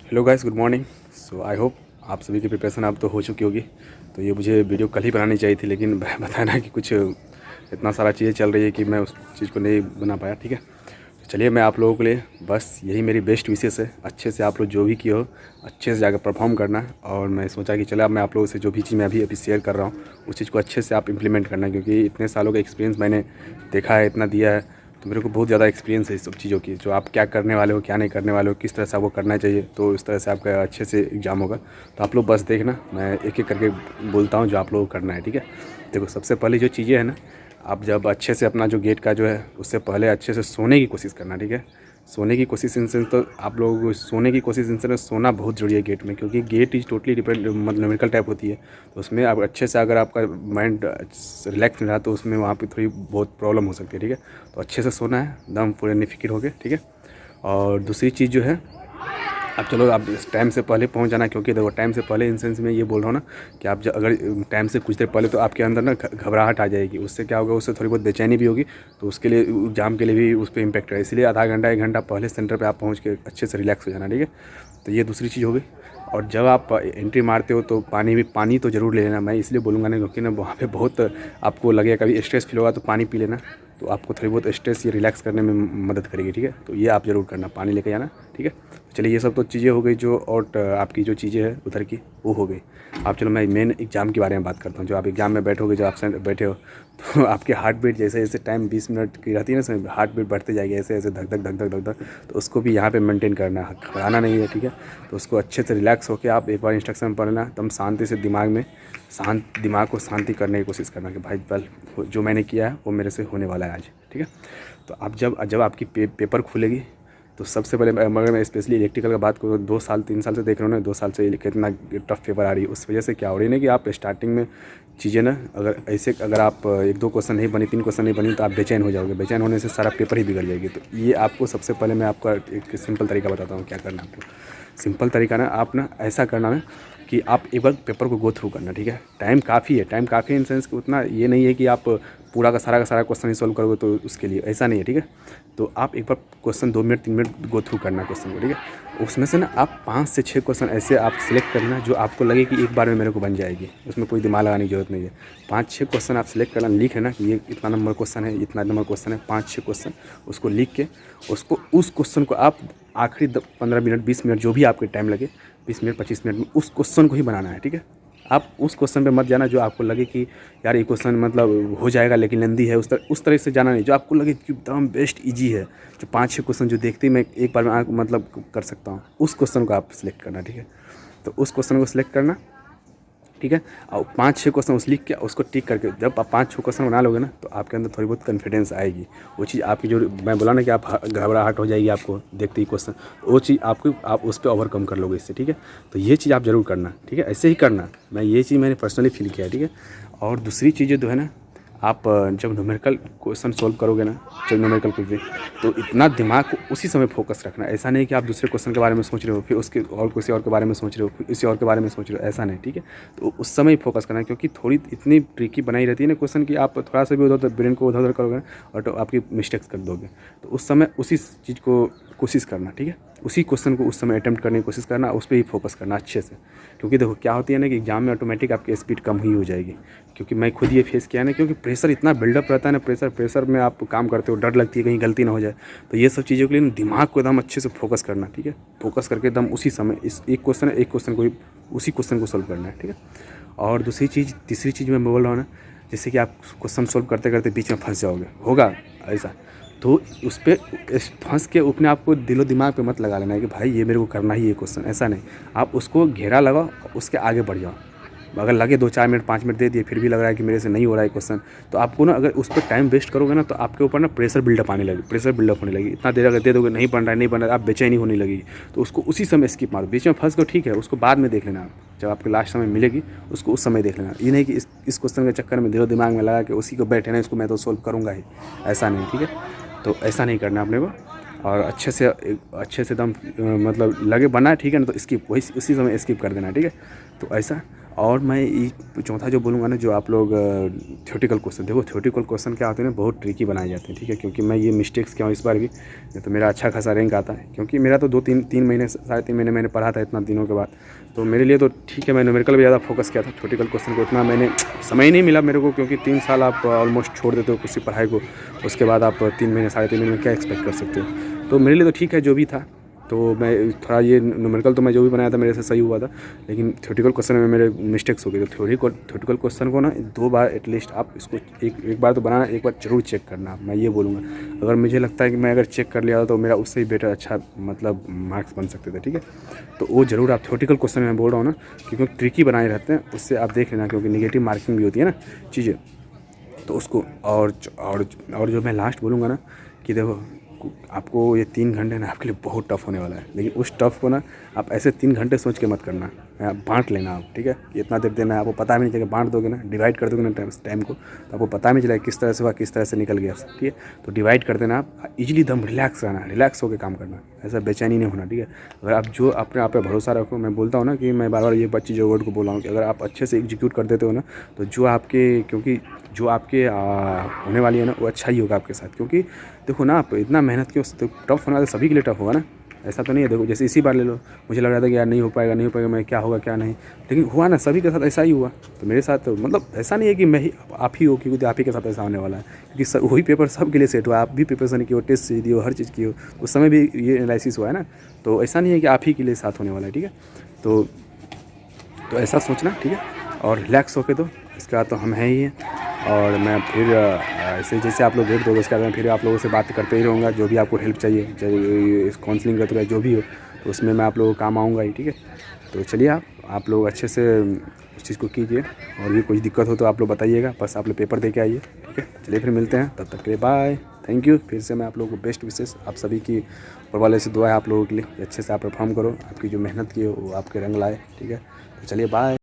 Hello guys, good morning. So I hope आप सभी की प्रिपरेशन अब तो हो चुकी होगी। तो ये मुझे वीडियो कल ही बनानी चाहिए थी, लेकिन बताया ना कि कुछ इतना सारा चीज़ें चल रही है कि मैं उस चीज़ को नहीं बना पाया। ठीक है, तो चलिए मैं आप लोगों के लिए बस यही मेरी बेस्ट विशेस है, अच्छे से आप लोग जो भी किए हो अच्छे से जाकर परफॉर्म करना है। और मैं सोचा कि चलो अब मैं आप लोगों से जो भी चीज़ मैं अभी शेयर कर रहा हूँ उस चीज़ को अच्छे से आप इम्प्लीमेंट करना, क्योंकि इतने सालों का एक्सपीरियंस मैंने देखा है, इतना दिया है, तो मेरे को बहुत ज़्यादा एक्सपीरियंस है इस सब चीज़ों की, जो आप क्या करने वाले हो क्या नहीं करने वाले हो, किस तरह से आपको करना चाहिए। तो इस तरह से आपका अच्छे से एग्ज़ाम होगा। तो आप लोग बस देखना, मैं एक एक करके बोलता हूँ जो आप लोगों को करना है। ठीक है, देखो सबसे पहले जो चीज़ें हैं ना, आप जब अच्छे से अपना जो गेट का जो है उससे पहले अच्छे से सोने की कोशिश करना। ठीक है, सोने की कोशिश इन सेंस, तो आप लोग सोने की कोशिश इन सेंस सोना बहुत ज़रूरी है गेट में, क्योंकि गेट इज़ टोटली डिपेंड मतलब न्यूमेरिकल टाइप होती है। तो उसमें आप अच्छे से अगर आपका माइंड रिलैक्स नहीं रहा तो उसमें वहाँ पे थोड़ी बहुत प्रॉब्लम हो सकती है। ठीक है, तो अच्छे से सोना है एकदम पूरे निफिक्र हो गए। ठीक है, और दूसरी चीज़ जो है, अब चलो आप टाइम से पहले पहुंच जाना, क्योंकि देखो टाइम से पहले इन सेंस में ये बोल रहा हूँ ना कि आप अगर टाइम से कुछ देर पहले, तो आपके अंदर ना घबराहट आ जाएगी। उससे क्या होगा, उससे थोड़ी बहुत बेचैनी भी होगी, तो उसके लिए एग्जाम के लिए भी उस पर इम्पैक्ट है। इसलिए आधा घंटा 1 घंटा पहले सेंटर पर आप पहुँच के अच्छे से रिलैक्स हो जाना। ठीक है, तो ये दूसरी चीज़ हो गई। और जब आप एंट्री मारते हो तो पानी तो ज़रूर ले लेना। मैं इसलिए बोलूँगा ना क्योंकि ना वहाँ पे बहुत आपको लगेगा कभी स्ट्रेस फील होगा, तो पानी पी लेना, तो आपको थोड़ी बहुत स्ट्रेस ये रिलैक्स करने में मदद करेगी। ठीक है, तो ये आप ज़रूर करना, पानी लेके जाना। ठीक है, तो चलिए ये सब तो चीज़ें हो गई जो, और आपकी जो चीज़ें हैं उधर की वो हो गई। आप चलो मैं मेन एग्ज़ाम के बारे में बात करता हूँ। जो आप एग्ज़ाम में बैठोगे, जो आप बैठे हो, तो आपके हार्ट बीट जैसे जैसे टाइम 20 मिनट की रहती है ना, हार्ट बीट बढ़ते जाएगी ऐसे ऐसे धक धक धक धक धक धक। तो उसको भी यहाँ पे मेंटेन करना है, घबराना नहीं है। ठीक है, तो उसको अच्छे से रिलैक्स होकर आप एक बार इंस्ट्रक्शन पढ़ना, एकदम शांति से दिमाग को शांति करने की कोशिश करना कि भाई बल जो मैंने किया है वो मेरे से होने वाला है आज। ठीक है, तो आप जब आपकी पेपर खुलेगी, तो सबसे पहले मगर मैं स्पेशली इलेक्ट्रिकल का बात करूँ, 2 साल 3 साल से देख रहा हूँ ना, 2 साल से कितना टफ पेपर आ रही है। उस वजह से क्या हो रही है ना कि आप स्टार्टिंग में चीज़ें ना, अगर आप 1-2 क्वेश्चन नहीं बनी, 3 क्वेश्चन नहीं बनी, तो आप बेचैन हो जाओगे। बेचैन होने से सारा पेपर ही बिगड़ जाएगी। तो ये आपको सबसे पहले मैं आपका एक सिंपल तरीका बताता हूँ क्या करना है आपको। सिंपल तरीका ना, आप ना ऐसा करना ना कि आप एक बार पेपर को गो थ्रू करना। ठीक है, टाइम काफ़ी है, टाइम काफ़ी इन सेंस कि उतना ये नहीं है कि आप पूरा का सारा क्वेश्चन ही सॉल्व करोगे, तो उसके लिए ऐसा नहीं है। ठीक है, तो आप एक बार question 2 minute 3 minute go through करना क्वेश्चन को। ठीक है, उसमें से ना आप 5 से 6 क्वेश्चन ऐसे आप सिलेक्ट करना जो आपको लगे कि एक बार में मेरे को बन जाएगी, उसमें कोई दिमाग लगाने की जरूरत नहीं है। 5-6 क्वेश्चन आप सिलेक्ट करना, लिख लेना कि ये इतना नंबर क्वेश्चन है, इतना नंबर क्वेश्चन है, 5-6 क्वेश्चन उसको लिख के, उस क्वेश्चन को आप आखिरी 15 मिनट 20 मिनट जो भी आपके टाइम लगे, 20 मिनट 25 मिनट में उस क्वेश्चन को ही बनाना है। ठीक है, आप उस क्वेश्चन पे मत जाना जो आपको लगे कि यार ये क्वेश्चन मतलब हो जाएगा लेकिन लेंदी है, उस तरह से जाना नहीं। जो आपको लगे कि एकदम बेस्ट इजी है, जो 5-6 क्वेश्चन जो देखते ही मैं एक बार में मतलब कर सकता हूँ, उस क्वेश्चन को आप सिलेक्ट करना। ठीक है, तो उस क्वेश्चन को सिलेक्ट करना। ठीक है, और 5-6 क्वेश्चन उस लिख के उसको टिक करके जब आप 5-6 क्वेश्चन बना लोगे ना, तो आपके अंदर थोड़ी बहुत कॉन्फिडेंस आएगी। वो चीज़ आपकी जो मैं बोला ना कि आप घबराहट हो जाएगी आपको देखते ही क्वेश्चन, वो चीज़ आप उस पर ओवरकम कर लोगे इससे। ठीक है, तो ये चीज़ आप ज़रूर करना। ठीक है, ऐसे ही करना, मैं ये चीज़ मैंने पर्सनली फील किया है। ठीक है, और दूसरी चीज़ें जो है ना, आप जब न्यूमेरिकल क्वेश्चन सॉल्व करोगे ना, जब न्यूमेरिकल कुछ भी, तो इतना दिमाग को उसी समय फोकस रखना। ऐसा नहीं कि आप दूसरे क्वेश्चन के बारे में सोच रहे हो, फिर उसके और किसी और के बारे में सोच रहे हो, फिर किसी और के बारे में सोच रहे हो, ऐसा नहीं। ठीक है, तो उस समय ही फोकस करना है, क्योंकि थोड़ी इतनी ट्रिकी बनाई रहती है ना क्वेश्चन की, आप थोड़ा सा भी उधर उधर ब्रेन को उधर उधर करोगे ना, और तो आपकी मिस्टेक्स कर दोगे। तो उस समय उसी चीज़ को कोशिश करना। ठीक है, उसी क्वेश्चन को उस समय अटेम्प्ट करने की कोशिश करना, उस पर ही फोकस करना अच्छे से। क्योंकि देखो क्या होती है ना कि एग्जाम में ऑटोमेटिक आपकी स्पीड कम ही हो जाएगी, क्योंकि मैं खुद ये फेस किया है ना, क्योंकि प्रेशर इतना बिल्डअप रहता है ना, प्रेशर में आप काम करते हो, डर लगती है कहीं गलती ना हो जाए। तो ये सब चीज़ों के लिए दिमाग को एकदम अच्छे से फोकस करना। ठीक है, फोकस करके एकदम उसी समय इस एक क्वेश्चन को ही उसी क्वेश्चन को सोल्व करना है। ठीक है, और तीसरी चीज़ मैं बोल रहा हूँ ना, जैसे कि आप क्वेश्चन सोल्व करते करते बीच में फंस जाओगे, होगा ऐसा, तो उस पर फंस के अपने आप को दिलो दिमाग पे मत लगा लेना है कि भाई ये मेरे को करना ही ये क्वेश्चन, ऐसा नहीं। आप उसको घेरा लगाओ, उसके आगे बढ़ जाओ। अगर लगे 2-4 मिनट 5 मिनट दे दिए, फिर भी लग रहा है कि मेरे से नहीं हो रहा है क्वेश्चन, तो आपको ना अगर उस पर टाइम वेस्ट करोगे ना, तो आपके ऊपर ना प्रेशर बिल्डअप होने लगी। इतना देर अगर दे दोगे नहीं बन रहा है, आप बेचैनी होने लगेगी। तो उसको उसी समय स्किप मारो, बीच में फंस गए ठीक है, उसको बाद में देख लेना। आप जब आपको लास्ट समय मिलेगी उसको उस समय देख लेना। ये नहीं कि इस क्वेश्चन के चक्कर में दिलो दिमाग में लगा कि उसी को बैठे ना, इसको मैं तो सोल्व करूँगा ही, ऐसा नहीं। ठीक है, तो ऐसा नहीं करना अपने को, और अच्छे से एकदम मतलब लगे बना है ठीक है ना, तो स्किप वही उसी समय स्किप कर देना। ठीक है, तो ऐसा। और मैं ये चौथा जो बोलूँगा ना, जो आप लोग थ्योरेटिकल क्वेश्चन, देखो थ्योरेटिकल क्वेश्चन क्या होते हैं ना, बहुत ट्रिकी बनाए जाते हैं, ठीक है। क्योंकि मैं ये मिस्टेक्स किया हूँ इस बार भी, नहीं तो मेरा अच्छा खासा रैंक आता है। क्योंकि मेरा तो 2-3 महीने, 3.5 महीने मैंने पढ़ा था इतना दिनों के बाद, तो मेरे लिए तो ठीक है। मैं न्यूमेरिकल भी ज़्यादा फोकस किया था, थ्योरेटिकल क्वेश्चन को इतना मैंने समय नहीं मिला मेरे को, क्योंकि 3 साल आप ऑलमोस्ट छोड़ देते हो किसी पढ़ाई को, उसके बाद आप 3 महीने, 3.5 महीने में क्या एक्सपेक्ट कर सकते हो। तो मेरे लिए तो ठीक है जो भी था। तो मैं थोड़ा ये न्यूमेरिकल तो मैं जो भी बनाया था मेरे से सही हुआ था, लेकिन थ्योरेटिकल क्वेश्चन में मेरे मिस्टेक्स हो गए। तो थ्योरेटिकल क्वेश्चन को ना 2 बार एटलीस्ट आप इसको एक बार तो बनाना, एक बार जरूर चेक करना, मैं ये बोलूँगा। अगर मुझे लगता है कि मैं अगर चेक कर लिया था तो मेरा उससे ही बेटर अच्छा मतलब मार्क्स बन सकते थे, ठीक है। तो वो जरूर आप थ्योरेटिकल क्वेश्चन में बोल रहा हूँ ना, क्योंकि ट्रिकी बनाए रहते हैं, उससे आप देख लेना, क्योंकि नेगेटिव मार्किंग भी होती है ना चीज़ें, तो उसको। और जो मैं लास्ट बोलूँगा ना, कि देखो आपको ये 3 घंटे ना आपके लिए बहुत टफ होने वाला है, लेकिन उस टफ को ना आप ऐसे 3 घंटे सोच के मत करना, आप बांट लेना आप, ठीक है। इतना देर देना है, आपको पता भी नहीं चलेगा, बांट दोगे ना, डिवाइड कर दोगे ना टाइम को, तो आपको पता भी नहीं चलेगा किस तरह से हुआ, किस तरह से निकल गया, ठीक है। तो डिवाइड कर देना आप, इजीली दम रिलैक्स रहना, रिलैक्स होकर काम करना, ऐसा बेचैनी नहीं होना, ठीक है। अगर आप जो अपने आप पे भरोसा रखो, मैं बोलता हूँ ना कि मैं बार बार ये बच्ची जो वर्ड को बोल रहा हूँ कि अगर आप अच्छे से एग्जीक्यूट कर देते हो ना, तो जो आपके, क्योंकि जो आपके होने वाली है ना, वो अच्छा ही होगा आपके साथ। क्योंकि देखो ना, आप इतना मेहनत क्यों, तो टफ होना तो सभी के लिए टफ होगा ना, ऐसा तो नहीं है। देखो जैसे इसी बार ले लो, मुझे लग रहा था कि यार नहीं हो पाएगा, नहीं हो पाएगा, मैं क्या होगा क्या नहीं, लेकिन हुआ ना, सभी के साथ ऐसा ही हुआ। तो मेरे साथ तो मतलब ऐसा नहीं है कि मैं ही आप ही हो, क्योंकि आप ही के साथ ऐसा होने वाला है, क्योंकि वही पेपर सब के लिए सेट हुआ, आप भी प्रिपरेशन की हो, टेस्ट से दी हो, हर चीज़ की हो, उस समय भी ये एनालिसिस हुआ है ना। तो ऐसा नहीं है कि आप ही के लिए साथ होने वाला है, ठीक है। तो ऐसा सोचना, ठीक है, और रिलैक्स होके दो, इसके बाद तो हम हैं ही हैं। और मैं फिर ऐसे जैसे आप लोग रेट दोगे, उसके बाद मैं फिर आप लोगों से बात करते ही रहूँगा, जो भी आपको हेल्प चाहिए, चाहे इस काउंसलिंग का जो भी हो, तो उसमें मैं आप लोगों को काम आऊँगा ही, ठीक है। तो चलिए आप लोग अच्छे से उस चीज़ को कीजिए, और भी कुछ दिक्कत हो तो आप लोग बताइएगा, बस आप लोग पेपर दे के आइए, ठीक है। चलिए फिर मिलते हैं, तब तक के लिए बाय, थैंक यू। फिर से मैं आप लोगों को बेस्ट विशेष, आप सभी की ऊपर वाले से दुआ है आप लोगों के लिए, अच्छे से आप परफॉर्म करो, आपकी जो मेहनत की है वो आपके रंग लाए, ठीक है। तो चलिए बाय।